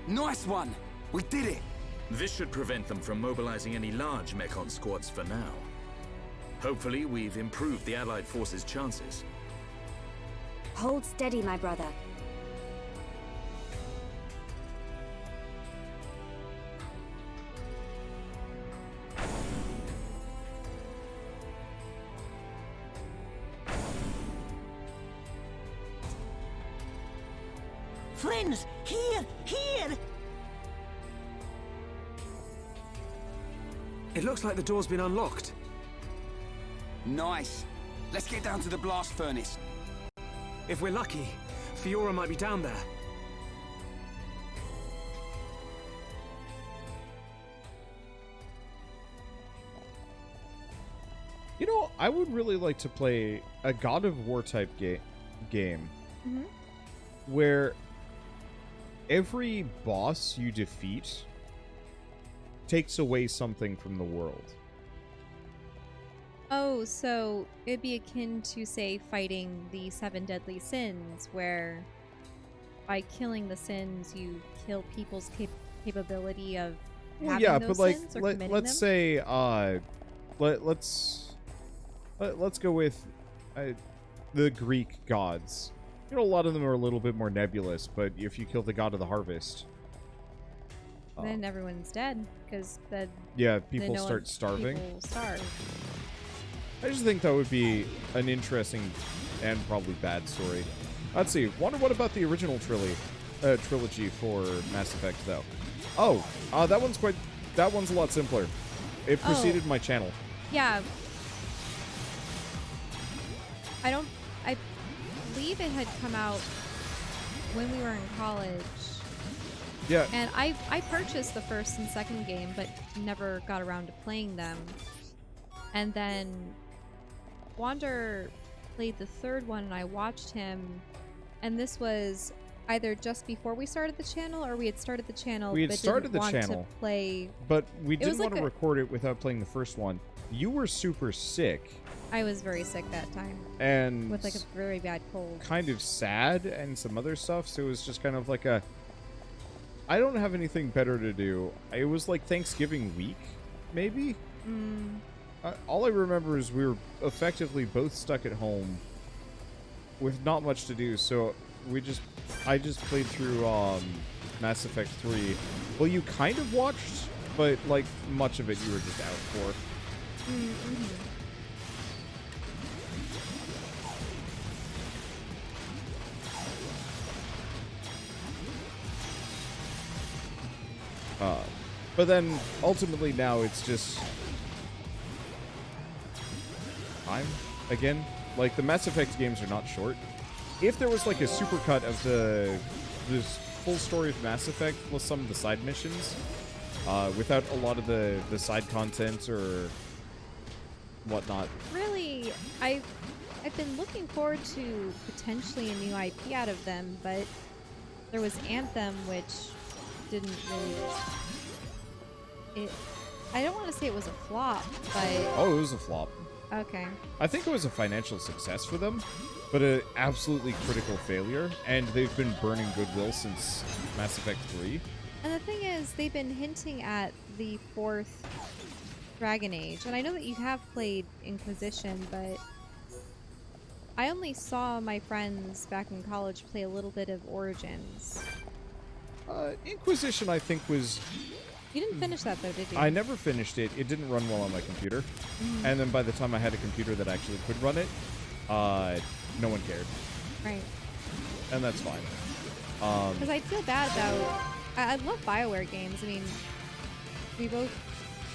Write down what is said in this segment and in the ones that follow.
Nice one! We did it! This should prevent them from mobilizing any large Mechon squads for now. Hopefully, we've improved the Allied forces' chances. Hold steady, my brother. Friends, here! Here! It looks like the door's been unlocked. Nice. Let's get down to the blast furnace. If we're lucky, Fiora might be down there. You know, I would really like to play a God of War type game where every boss you defeat takes away something from the world. Oh, so it'd be akin to, say, fighting the 7 deadly sins, where by killing the sins, you kill people's capability of having yeah, those but like, sins or committing let's them? say, let's go with the Greek gods. You know, a lot of them are a little bit more nebulous, but if you kill the god of the harvest, then everyone's dead, because people start starving. People starve. I just think that would be an interesting and probably bad story. Let's see. Wonder what about the original trilogy for Mass Effect, though. Oh, that one's a lot simpler. It preceded my channel. Yeah. I believe it had come out when we were in college. Yeah. And I purchased the first and second game, but never got around to playing them. And then Wander played the third one, and I watched him. And this was either just before we started the channel, or we had started the channel. We had started the channel, to play. But we didn't want to record it without playing the first one. You were super sick. I was very sick that time. And with like a very bad cold. Kind of sad and some other stuff. So it was just kind of like a, I don't have anything better to do. It was like Thanksgiving week, maybe? All I remember is we were effectively both stuck at home with not much to do, so I just played through Mass Effect 3. Well, you kind of watched, but like much of it you were just out for. But then ultimately now it's just time again. Like, the Mass Effect games are not short. If there was like a supercut of this full story of Mass Effect plus some of the side missions, without a lot of the side content or whatnot. Really, I've been looking forward to potentially a new IP out of them, but there was Anthem, which didn't really. I don't want to say it was a flop, but Oh, it was a flop. Okay. I think it was a financial success for them, but an absolutely critical failure, and they've been burning goodwill since Mass Effect 3. And the thing is, they've been hinting at the 4th Dragon Age, and I know that you have played Inquisition, but I only saw my friends back in college play a little bit of Origins. Inquisition, I think, was... You didn't finish that, though, did you? I never finished it. It didn't run well on my computer. And then by the time I had a computer that actually could run it, no one cared. Right. And that's fine. Because I feel bad about... I love Bioware games. I mean, we both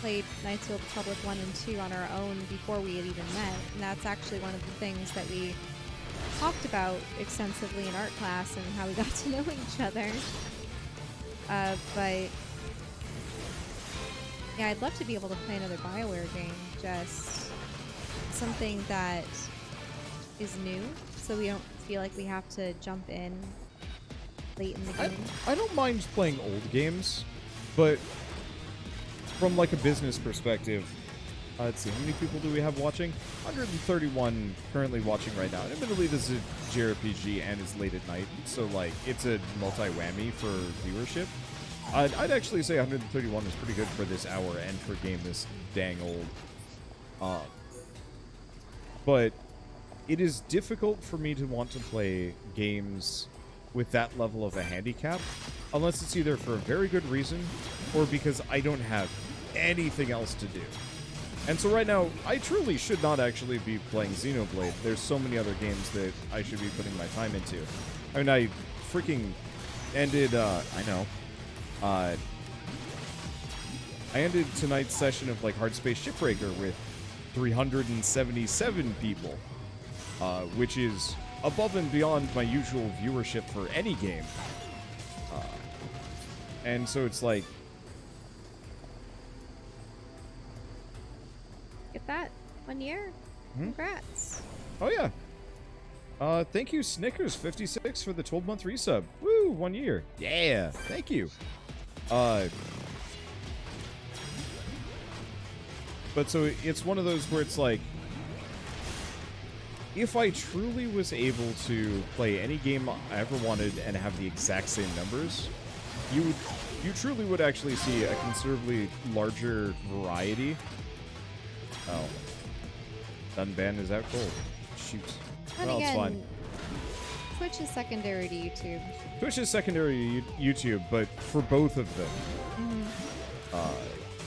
played Knights of the Republic 1 and 2 on our own before we had even met. And that's actually one of the things that we talked about extensively in art class and how we got to know each other. But... yeah, I'd love to be able to play another Bioware game. Just something that is new, so we don't feel like we have to jump in late in the game. I don't mind playing old games, but from like a business perspective, let's see, how many people do we have watching? 131 currently watching right now. And admittedly, this is a JRPG and it's late at night, so like it's a multi-whammy for viewership. I'd actually say 131 is pretty good for this hour and for a game this dang old. But it is difficult for me to want to play games with that level of a handicap, unless it's either for a very good reason or because I don't have anything else to do. And so right now, I truly should not actually be playing Xenoblade. There's so many other games that I should be putting my time into. I mean, I freaking ended, I ended tonight's session of, like, Hard Space Shipbreaker with 377 people, which is above and beyond my usual viewership for any game. And so it's like... Get that? 1 year? Congrats. Oh, yeah. Thank you, Snickers56, for the 12-month resub. Woo, 1 year. Yeah, thank you. But so it's one of those where it's like, if I truly was able to play any game I ever wanted and have the exact same numbers, you truly would actually see a considerably larger variety. Oh. Dunban is out cold. Shoot. And Well, again, it's fine. Twitch is secondary to YouTube. Twitch is secondary to YouTube, but for both of them,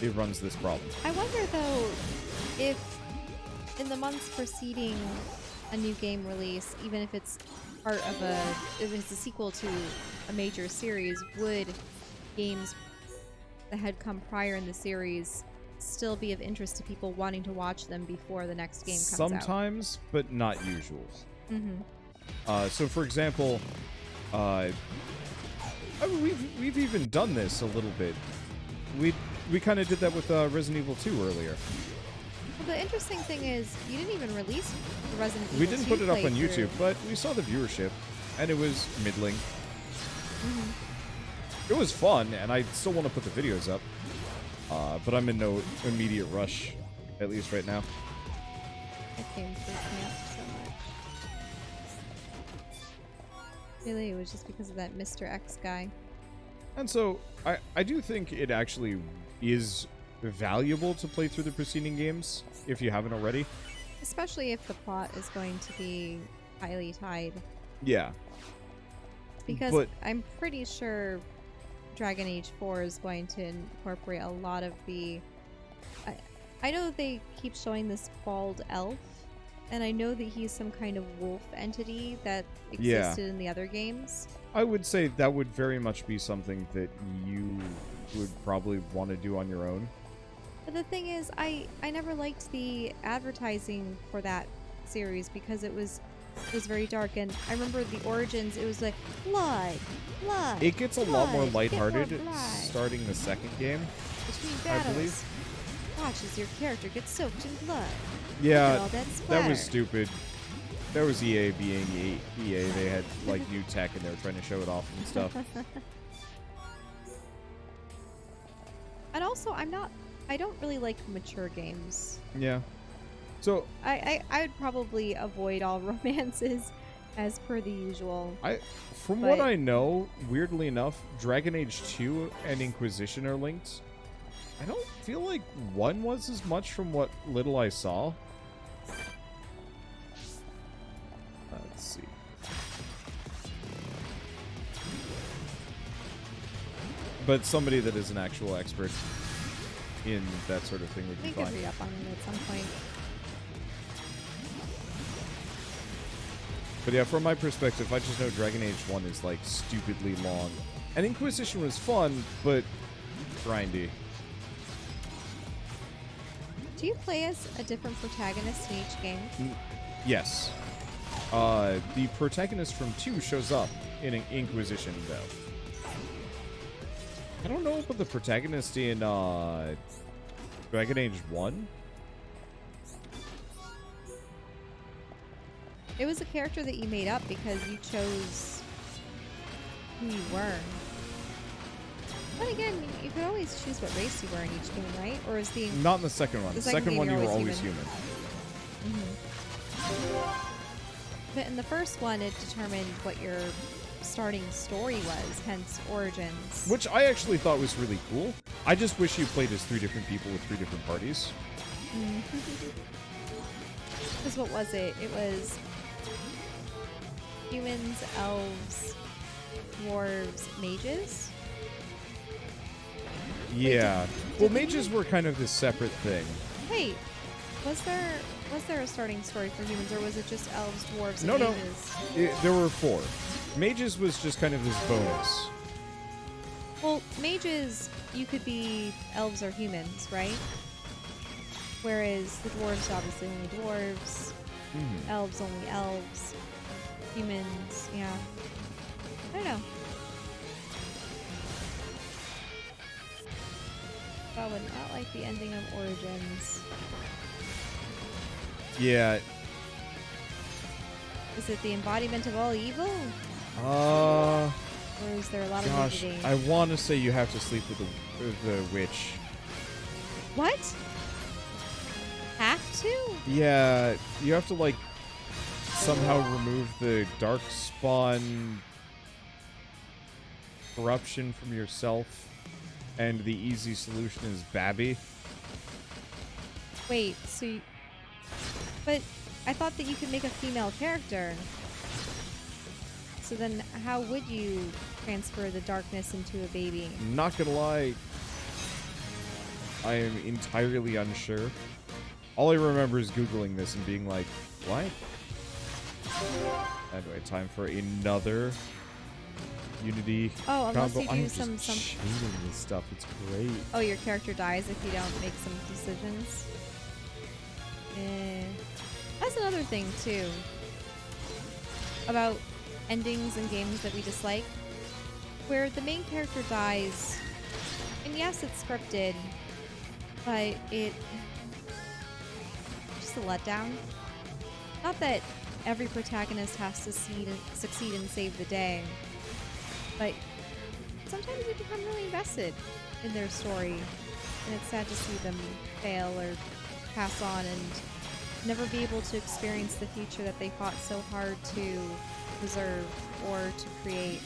it runs this problem. I wonder, though, if in the months preceding a new game release, even if it's part of if it's a sequel to a major series, would games that had come prior in the series still be of interest to people wanting to watch them before the next game comes out? Sometimes, but not usual. So, for example, I mean, we've even done this a little bit. We kind of did that with Resident Evil 2 earlier. Well, the interesting thing is, you didn't even release the Resident Evil 2 We didn't put it up on playthrough. YouTube, but we saw the viewership, and it was middling. It was fun, and I still want to put the videos up. But I'm in no immediate rush, at least right now. That game freaked me out so much. Really, it was just because of that Mr. X guy. And so, I do think it actually is valuable to play through the preceding games, if you haven't already. Especially if the plot is going to be highly tied. Yeah. Because But- I'm pretty sure Dragon Age 4 is going to incorporate a lot of the... I know that they keep showing this bald elf, and I know that he's some kind of wolf entity that existed in the other games. I would say that would very much be something that you would probably want to do on your own. But the thing is, I never liked the advertising for that series because it was very dark, and I remember the origins, it was like, blood. It gets a lot more blood, lighthearted get more blood. starting the second game. Between I battles, believe. watch as your character gets soaked in blood. Yeah, all that that splatter. was stupid. That was EA being EA. They had like new tech and they were trying to show it off and stuff. And also, I don't really like mature games. Yeah. So I would probably avoid all romances as per the usual. from But- what I know, weirdly enough, Dragon Age 2 and Inquisition are linked. I don't feel like one was as much from what little I saw. Let's see. But somebody that is an actual expert in that sort of thing would be We could fine. read up on it at some point. But yeah, from my perspective, I just know Dragon Age 1 is like stupidly long. And Inquisition was fun, but grindy. Do you play as a different protagonist in each game? Yes. The protagonist from 2 shows up in Inquisition, though. I don't know about the protagonist in Dragon Age 1. It was a character that you made up because you chose who you were. But again, you could always choose what race you were in each game, right? Or is the Not in the second one. The The second second game, one, you you're were always always human. But in the first one, it determined what your starting story was, hence Origins. Which I actually thought was really cool. I just wish you played as 3 different people with 3 different parties. Because what was it? It was humans, elves, dwarves, mages? Yeah. Well, mages were kind of this separate thing. Wait, was there a starting story for humans, or was it just elves, dwarves, and No. mages? There were 4. Mages was just kind of this bonus. Well, mages, you could be elves or humans, right? Whereas the dwarves, obviously only dwarves. Elves, only elves. Humans, yeah. I don't know. I would not like the ending of Origins. Yeah. Is it the embodiment of all evil? Uh... Or is there a lot Gosh, of nudity? I want to say you have to sleep with the witch. What? Have to? Yeah, you have to, like, somehow remove the darkspawn corruption from yourself, and the easy solution is Babby. Wait, so you... But I thought that you could make a female character. So then how would you transfer the darkness into a baby? Not gonna lie, I am entirely unsure. All I remember is Googling this and being like, what? Anyway, time for another Unity Oh, unless combo. you do I'm some... just cheating this stuff. It's great. Oh, your character dies if you don't make some decisions? That's another thing, too. About endings in games that we dislike. Where the main character dies, and yes, it's scripted, but it's just a letdown. Not that every protagonist has to succeed and save the day, but sometimes you become really invested in their story, and it's sad to see them fail or pass on and never be able to experience the future that they fought so hard to preserve or to create.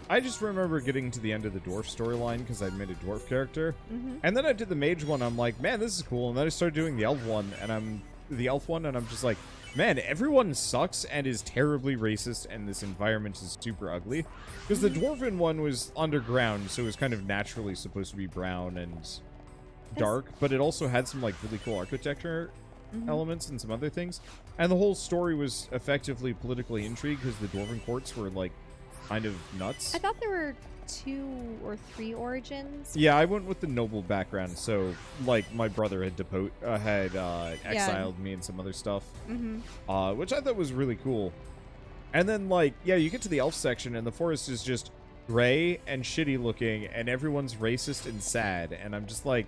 I just remember getting to the end of the dwarf storyline because I made a dwarf character, and then I did the mage one. I'm like, man, this is cool. And then I started doing the elf one, and I'm just like, man, everyone sucks and is terribly racist, and this environment is super ugly. Because the dwarven one was underground, so it was kind of naturally supposed to be brown and dark, but it also had some like really cool architecture elements and some other things. And the whole story was effectively politically intrigued because the dwarven courts were like kind of nuts. I thought there were 2 or 3 origins. Yeah, I went with the noble background, so like my brother had exiled me and some other stuff, which I thought was really cool. And then like, yeah, you get to the elf section and the forest is just gray and shitty looking, and everyone's racist and sad, and I'm just like,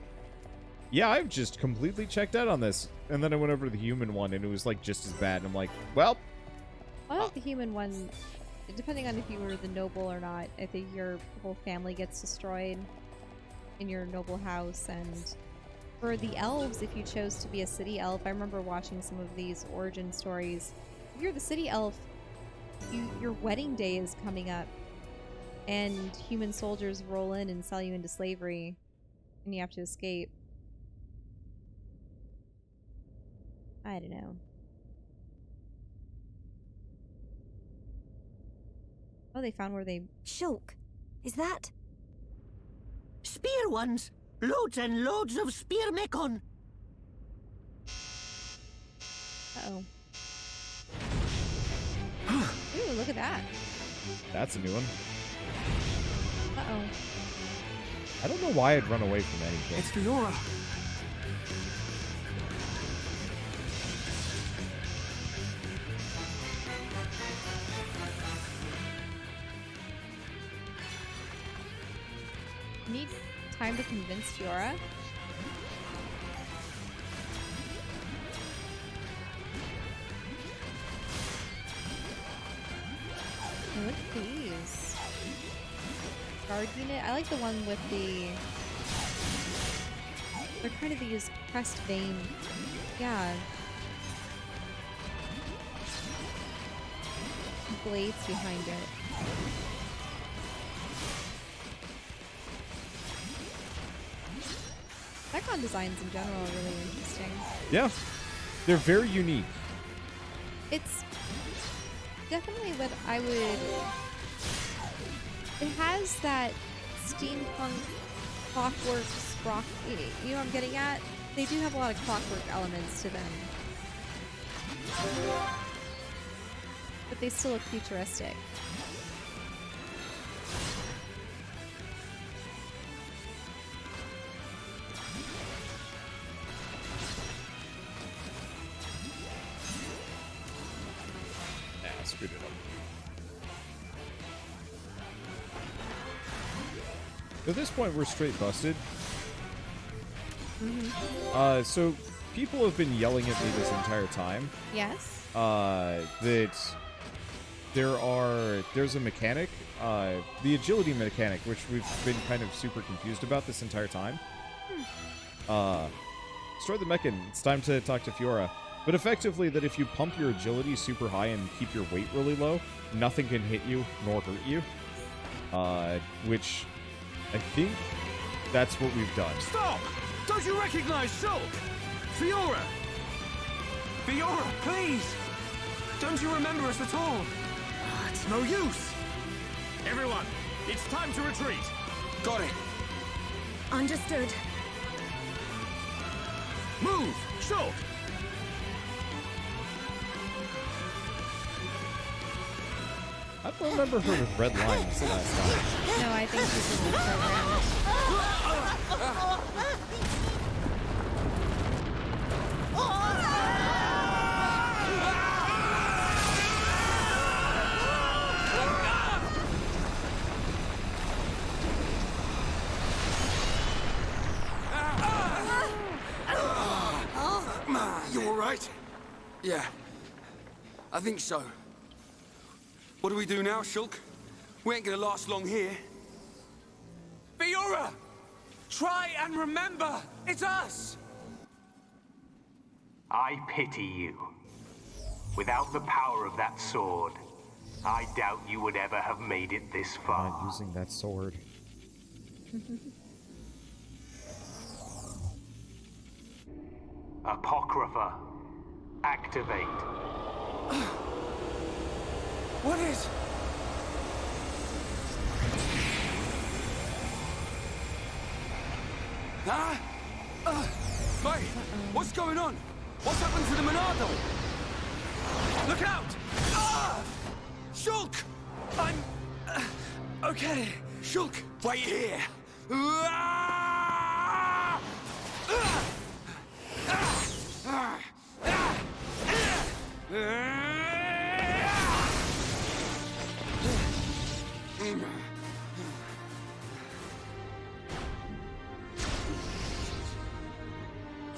yeah, I've just completely checked out on this. And then I went over to the human one, and it was like just as bad, and I'm like, well, I like the human one. Depending on if you were the noble or not, I think your whole family gets destroyed in your noble house. And for the elves, if you chose to be a city elf, I remember watching some of these origin stories. If you're the city elf, your wedding day is coming up, and human soldiers roll in and sell you into slavery, and you have to escape. I don't know. Oh, they found where they... Shulk, is that? Spear ones! Loads and loads of spear mechon! Uh-oh. Ooh, look at that. that's a new one. Uh-oh. I don't know why I'd run away from anything. It's Fiora. Need time to convince Fiora? Look at these. Guard unit? I like the one with the They're kind of these pressed vein. Yeah. Blades behind it. Mechon designs in general are really interesting. Yeah, they're very unique. It's definitely what I would... It has that steampunk clockwork sprock. You know what I'm getting at? They do have a lot of clockwork elements to them. But they still look futuristic. Screwed it up. At this point, we're straight busted. So people have been yelling at me this entire time. Yes. That there's a mechanic, the agility mechanic, which we've been kind of super confused about this entire time. Destroy the mechan. It's time to talk to Fiora. But effectively, that if you pump your agility super high and keep your weight really low, nothing can hit you nor hurt you. Which I think that's what we've done. Stop! Don't you recognize Shulk? Fiora! Fiora, please! Don't you remember us at all? It's no use! Everyone, it's time to retreat. Got it. Understood. Move, Shulk! I don't remember her with red lines last time. No, I think this is the program. You all right? Yeah, I think so. What do we do now, Shulk? We ain't gonna last long here. Fiora! Try and remember! It's us! I pity you. Without the power of that sword, I doubt you would ever have made it this far. Not using that sword. Apocrypha, activate. What is... Huh? Wait, what's going on? What's happened to the Monado? Look out! Shulk! I'm... okay. Shulk, wait here.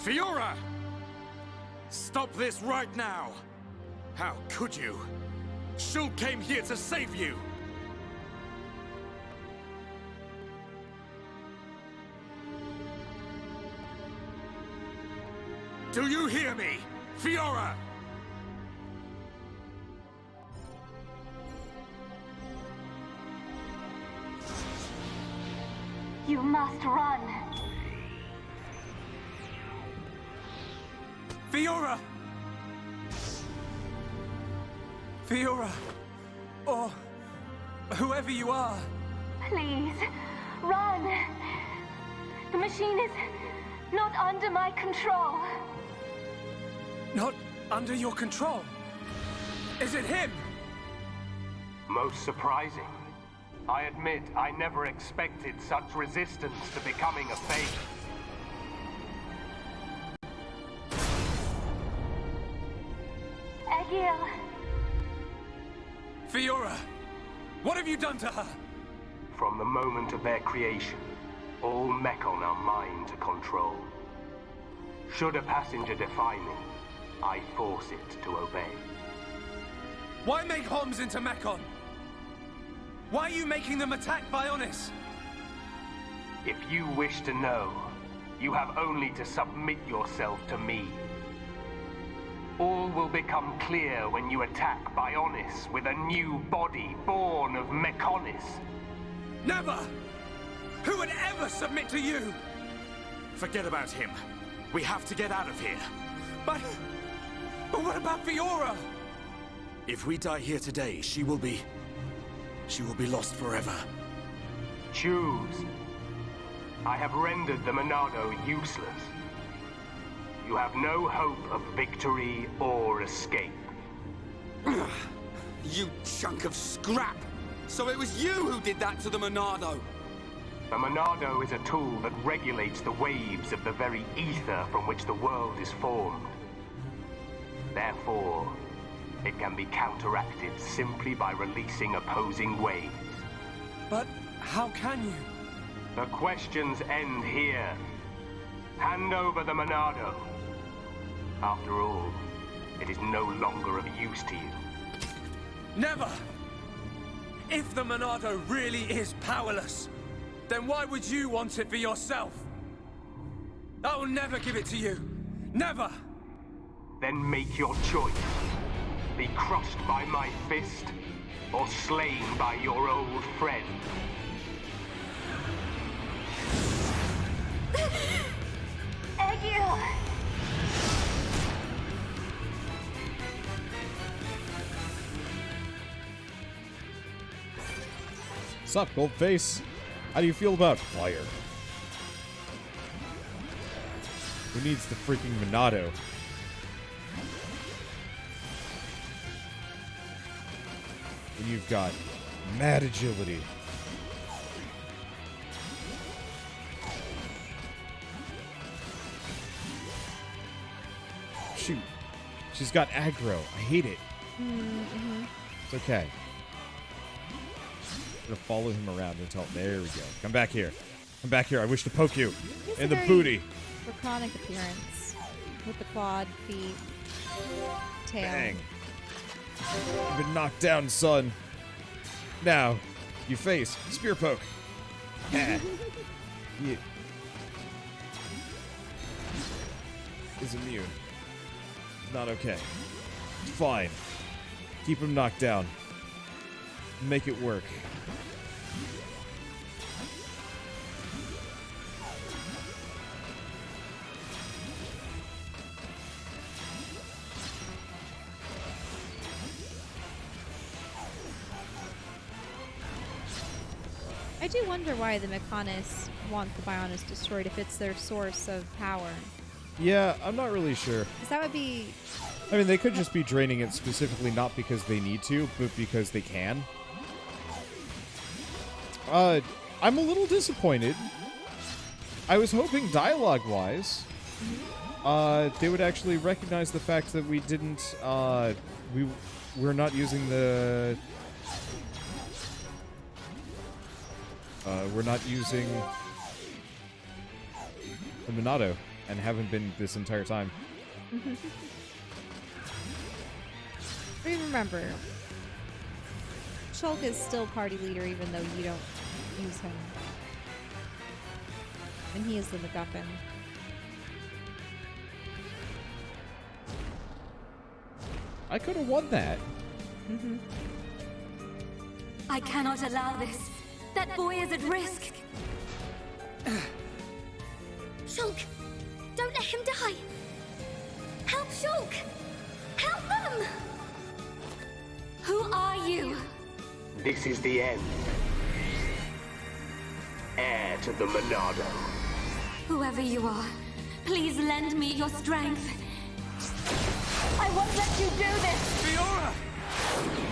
Fiora! Stop this right now! How could you? Shulk came here to save you! Do you hear me? Fiora! You must run. Fiora! Fiora! Or... whoever you are. Please, run. The machine is not under my control. Not under your control. Is it him? Most surprising. I admit I never expected such resistance to becoming a fate. Egil. Fiora! What have you done to her? From the moment of their creation, all Mechon are mine to control. Should a passenger defy me, I force it to obey. Why make Homs into Mechon? Why are you making them attack Bionis? If you wish to know, You have only to submit yourself to me. All will become clear when you attack Bionis with a new body born of Mechonis. Never! Who would ever submit to you? Forget about him. We have to get out of here. But what about Fiora? If we die here today, she will be lost forever. Choose. I have rendered the Monado useless. You have no hope of victory or escape. You chunk of scrap! So it was you who did that to the Monado! The Monado is a tool that regulates the waves of the very ether from which the world is formed. Therefore, it can be counteracted simply by releasing opposing waves. But how can you? The questions end here. Hand over the Monado. After all, it is no longer of use to you. Never! If the Monado really is powerless, then why would you want it for yourself? I will never give it to you. Never! Then make your choice. Be crushed by my fist, or slain by your old friend. Egil! Sup, Goldface? How do you feel about fire? Who needs the freaking Monado? And you've got mad agility. Shoot. She's got aggro. I hate it. It's okay. I'm gonna follow him around until... There we go. Come back here. Come back here. I wish to poke you in the booty. Draconic appearance with the clawed feet, tail. Bang. You've been knocked down, son. Now, you face spear poke. Yeah. Is immune. Not okay. Fine. Keep him knocked down. Make it work. I do wonder why the Mechonis want the Bionis destroyed if it's their source of power. Yeah, I'm not really sure. Because that would be... I mean, they could just be draining it specifically not because they need to, but because they can. I'm a little disappointed. I was hoping dialogue-wise, they would actually recognize the fact that we didn't, we're not using the... we're not using the Monado, and haven't been this entire time. Remember, Shulk is still party leader even though you don't use him. And he is the MacGuffin. I could have won that. I cannot allow this. That boy is at risk. Shulk, don't let him die. Help Shulk. Help them. Who are you? This is the end. Heir to the Monado. Whoever you are, please lend me your strength. I won't let you do this. Fiora!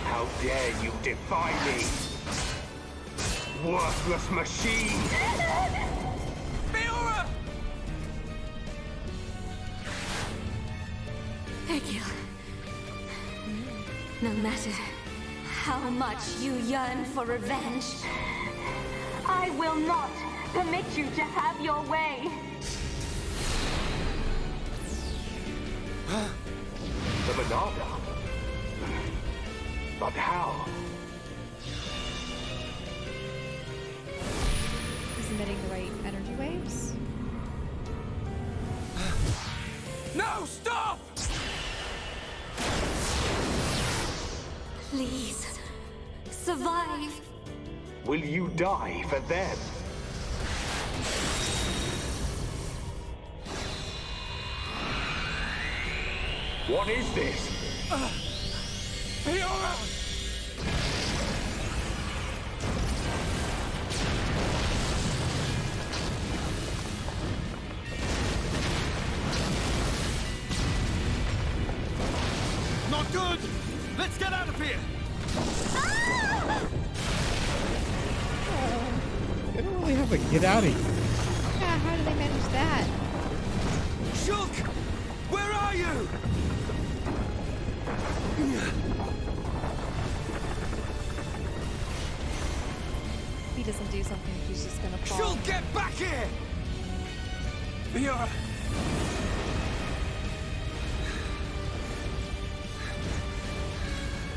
How dare you defy me? Worthless machine! Fiora! Egil. No matter how much you yearn for revenge, I will not permit you to have your way. The Monado? But how? Is emitting the right energy waves? No, stop! Please, survive. Will you die for them? What is this? Fiora! Not good! Let's get out of here! They don't really have a get out of here. Yeah, how do they manage that? Shulk! Where are you? If he doesn't do something, he's just gonna fall. Shulk, get back here! Fiora!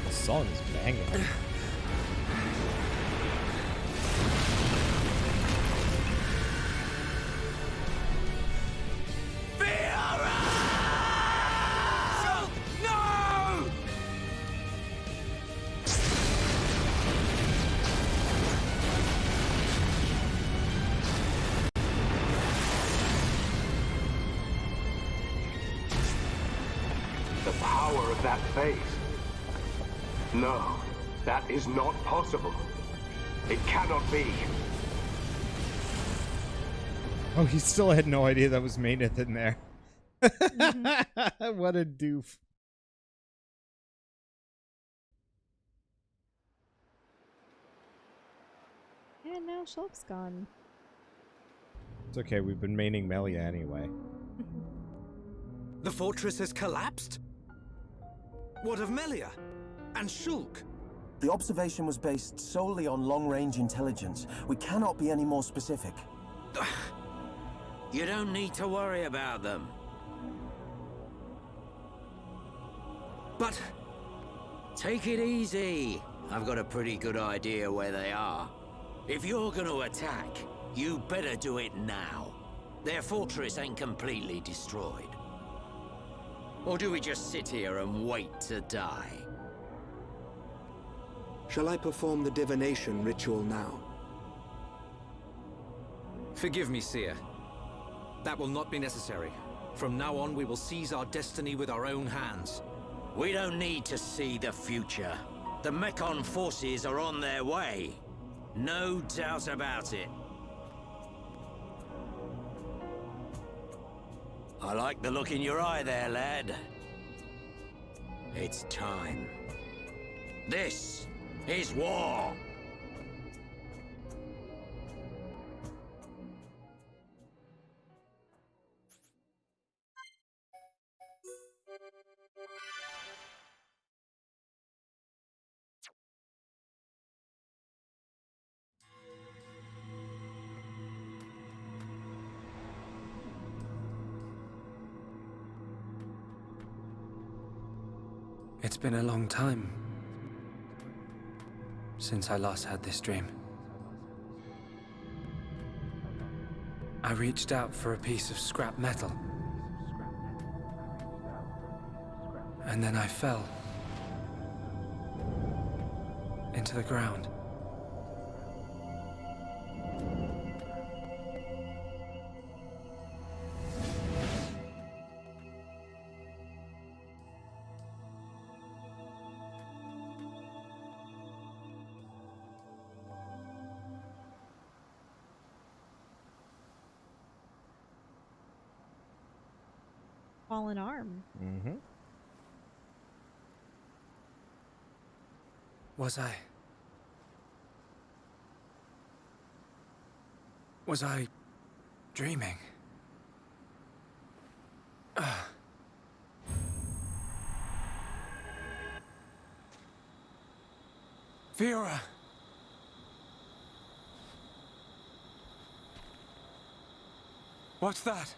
The song is banging. Shulk, no! The power of that face. No, that is not possible. It cannot be. Oh, he still had no idea that was Menace in there. What a doof. And now Shulk's gone. It's okay, we've been maining Melia anyway. The fortress has collapsed? What of Melia? And Shulk? The observation was based solely on long-range intelligence. We cannot be any more specific. You don't need to worry about them. But... Take it easy. I've got a pretty good idea where they are. If you're gonna attack, you better do it now. Their fortress ain't completely destroyed. Or do we just sit here and wait to die? Shall I perform the divination ritual now? Forgive me, Seer. That will not be necessary. From now on, we will seize our destiny with our own hands. We don't need to see the future. The Mechon forces are on their way. No doubt about it. I like the look in your eye there, lad. It's time. This is war! It's been a long time since I last had this dream. I reached out for a piece of scrap metal. And then I fell into the ground. Fallen arm. Mm-hmm. Was I dreaming? Fiora! What's that?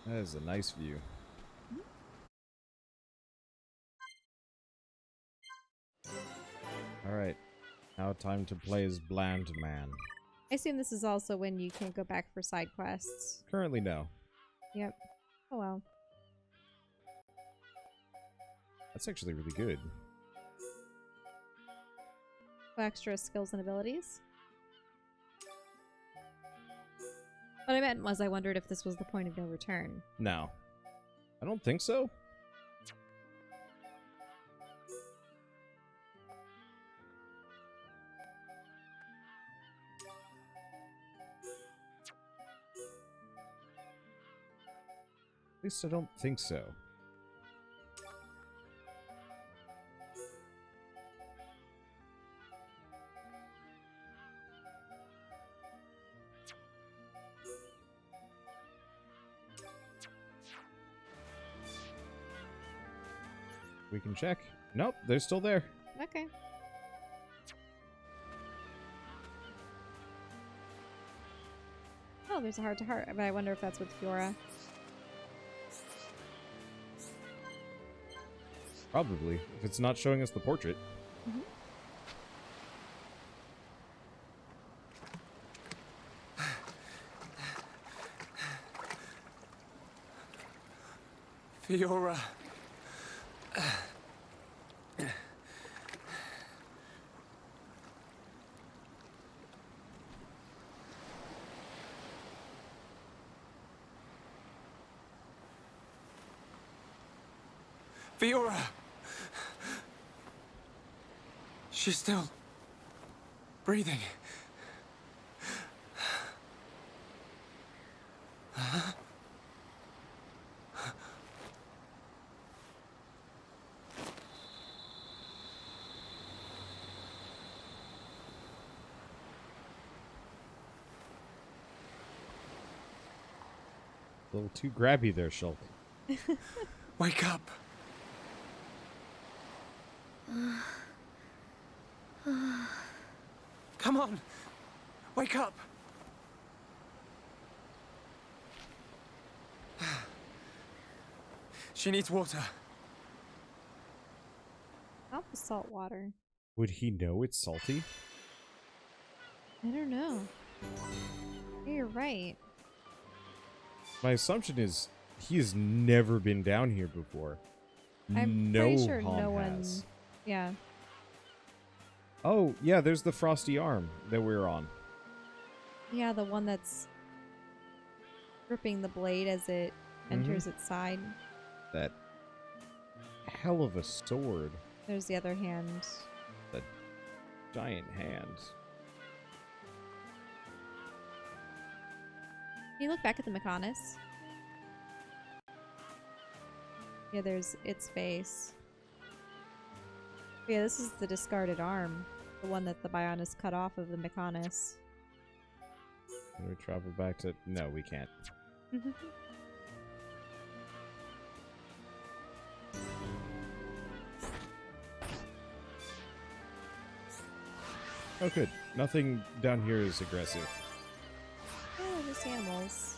That is a nice view. Alright. Now time to play as Bland Man. I assume this is also when you can't go back for side quests. Currently, no. Yep. Oh well. That's actually really good. Extra skills and abilities. What I meant was I wondered if this was the point of no return. No. I don't think so. At least I don't think so. We can check. Nope, they're still there. Okay. Oh, there's a heart to heart, but I wonder if that's with Fiora. Probably, if it's not showing us the portrait. Mm-hmm. Fiora. Fiora! She's still breathing. A little too grabby there, Shulk. Wake up! Come on! Wake up! She needs water. Not the salt water. Would he know it's salty? I don't know. Yeah, you're right. My assumption is he has never been down here before. I'm pretty sure no one. Yeah. Oh, yeah, there's the frosty arm that we're on. Yeah, the one that's gripping the blade as it enters its side. That hell of a sword. There's the other hand. That giant hand. Can you look back at the menace? Yeah, there's its face. Yeah, this is the discarded arm. The one that the Bionis cut off of the menace. Can we travel back to... No, we can't. Oh, good. Nothing down here is aggressive. Oh, just animals.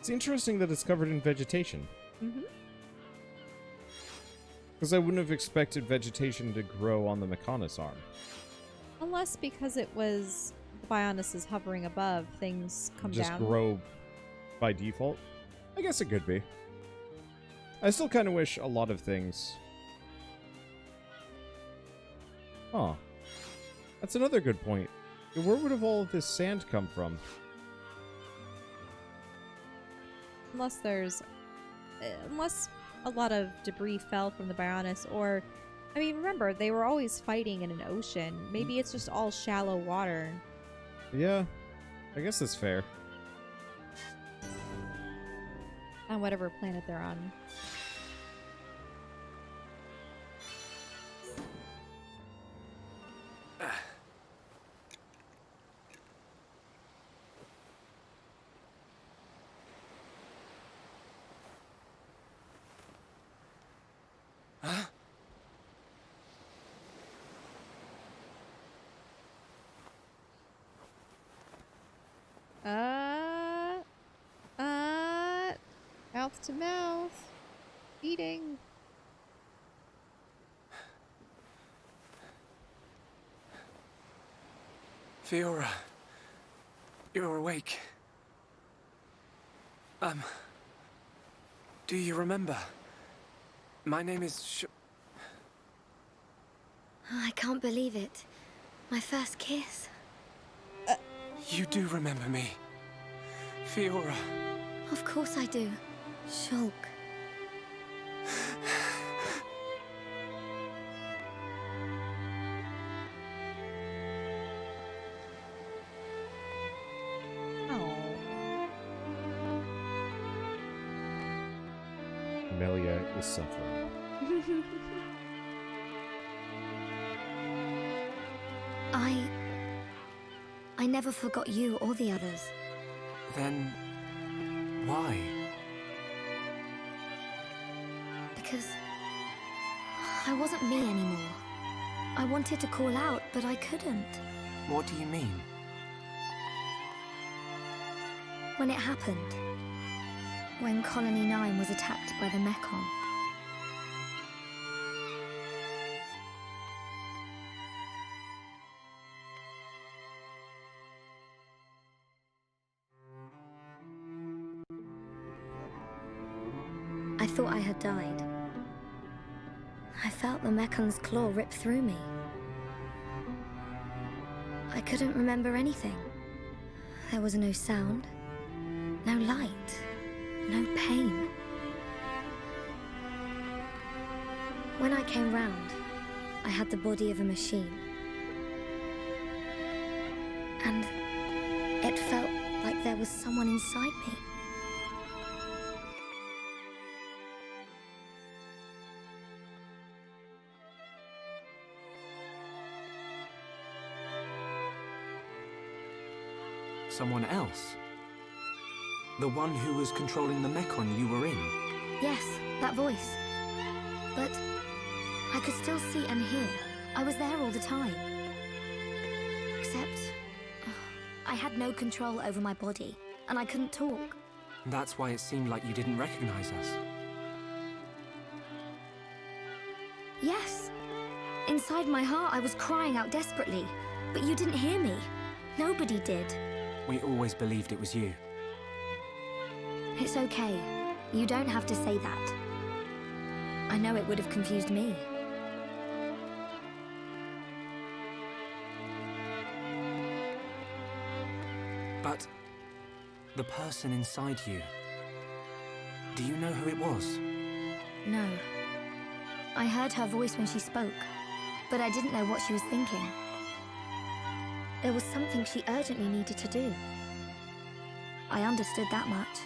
It's interesting that it's covered in vegetation. Because I wouldn't have expected vegetation to grow on the menace arm. Unless because it was the Bionis is hovering above, things come Just down. grow by default? I guess it could be. I still kind of wish a lot of things... Huh. That's another good point. Where would have all of this sand come from? Unless there's... Unless a lot of debris fell from the Bionis, or... I mean, remember, they were always fighting in an ocean. Maybe it's just all shallow water. Yeah, I guess that's fair. On whatever planet they're on. Mouth to mouth. Eating. Fiora. You're awake. Do you remember? My name is I can't believe it. My first kiss. You do remember me. Fiora. Of course I do. Shulk. Melia is suffering. I never forgot you or the others. Then... why? Because I wasn't me anymore. I wanted to call out, but I couldn't. What do you mean? When it happened. When Colony 9 was attacked by the Mechon. I thought I had died. I felt the Mecon's claw rip through me. I couldn't remember anything. There was no sound, no light, no pain. When I came round, I had the body of a machine. And it felt like there was someone inside me. Someone else? The one who was controlling the Mechon you were in? Yes, that voice. But I could still see and hear. I was there all the time. Except I had no control over my body, and I couldn't talk. That's why it seemed like you didn't recognize us. Yes. Inside my heart, I was crying out desperately. But you didn't hear me. Nobody did. We always believed it was you. It's okay. You don't have to say that. I know it would have confused me. But the person inside you, do you know who it was? No. I heard her voice when she spoke, but I didn't know what she was thinking. There was something she urgently needed to do. I understood that much.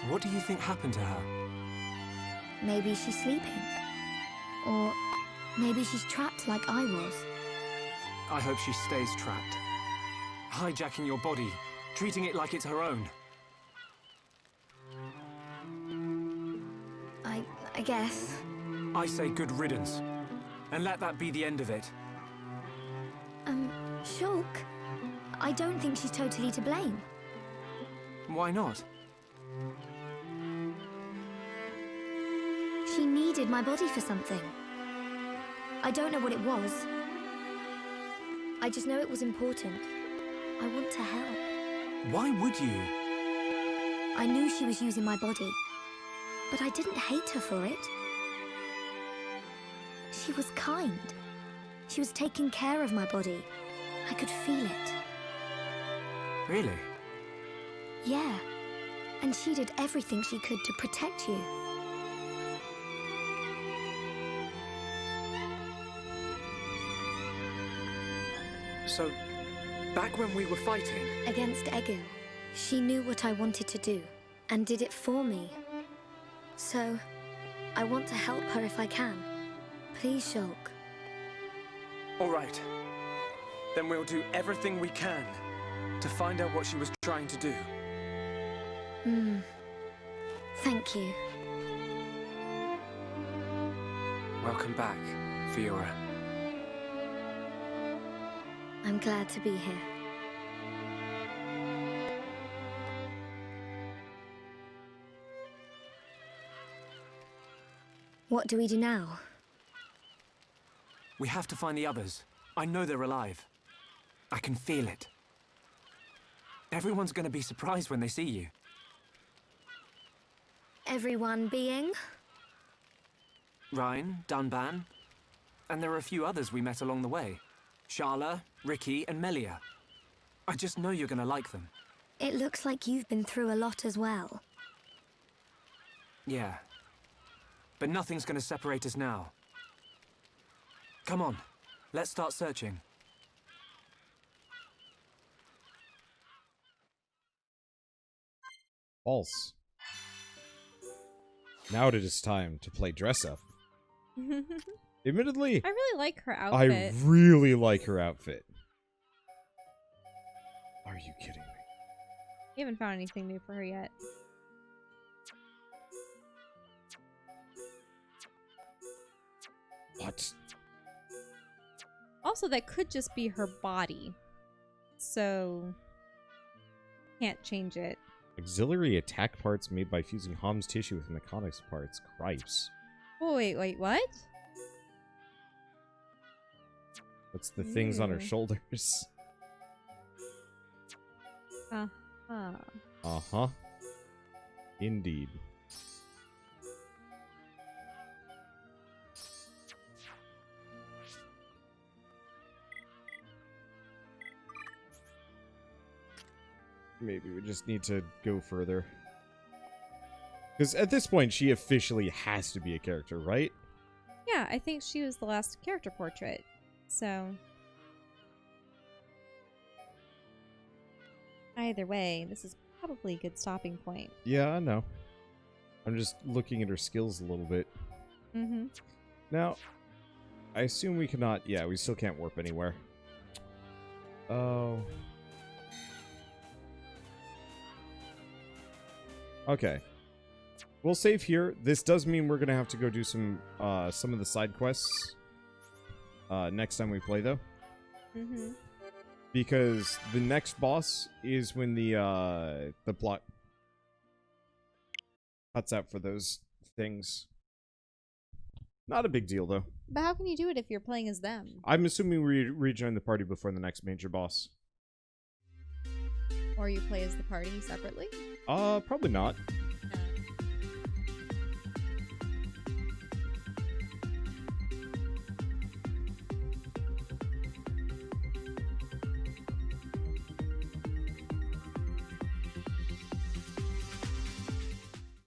What do you think happened to her? Maybe she's sleeping. Or maybe she's trapped like I was. I hope she stays trapped. Hijacking your body, treating it like it's her own. I guess. I say good riddance. And let that be the end of it. Shulk, I don't think she's totally to blame. Why not? She needed my body for something. I don't know what it was. I just know it was important. I want to help. Why would you? I knew she was using my body, but I didn't hate her for it. She was kind. She was taking care of my body. I could feel it. Really? Yeah. And she did everything she could to protect you. So, back when we were fighting... Against Egu, she knew what I wanted to do, and did it for me. So, I want to help her if I can. Please, Shulk. All right. Then we'll do everything we can to find out what she was trying to do. Thank you. Welcome back, Fiora. I'm glad to be here. What do we do now? We have to find the others. I know they're alive. I can feel it. Everyone's gonna be surprised when they see you. Everyone being? Ryan, Dunban, and there are a few others we met along the way. Sharla, Ricky, and Melia. I just know you're gonna like them. It looks like you've been through a lot as well. Yeah. But nothing's gonna separate us now. Come on, let's start searching. False. Now it is time to play dress up. Admittedly, I really like her I outfit. really like her outfit. Are you kidding me? We haven't found anything new for her yet. What? Also, that could just be her body. So, can't change it. Auxiliary attack parts made by fusing Hom's tissue with mechanics parts. Cripes. Oh, wait, what? What's the things on her shoulders? Uh-huh. Uh-huh. Indeed. Maybe we just need to go further. Because at this point, she officially has to be a character, right? Yeah, I think she was the last character portrait. So, either way, this is probably a good stopping point. Yeah, I know. I'm just looking at her skills a little bit. Mm-hmm. Now, I assume we cannot... Yeah, we still can't warp anywhere. Oh... Okay. We'll save here. This does mean we're gonna have to go do some of the side quests next time we play, though. Mm-hmm. Because the next boss is when the plot cuts out for those things. Not a big deal, though. But how can you do it if you're playing as them? I'm assuming we rejoin the party before the next major boss. Or you play as the party separately? Probably not.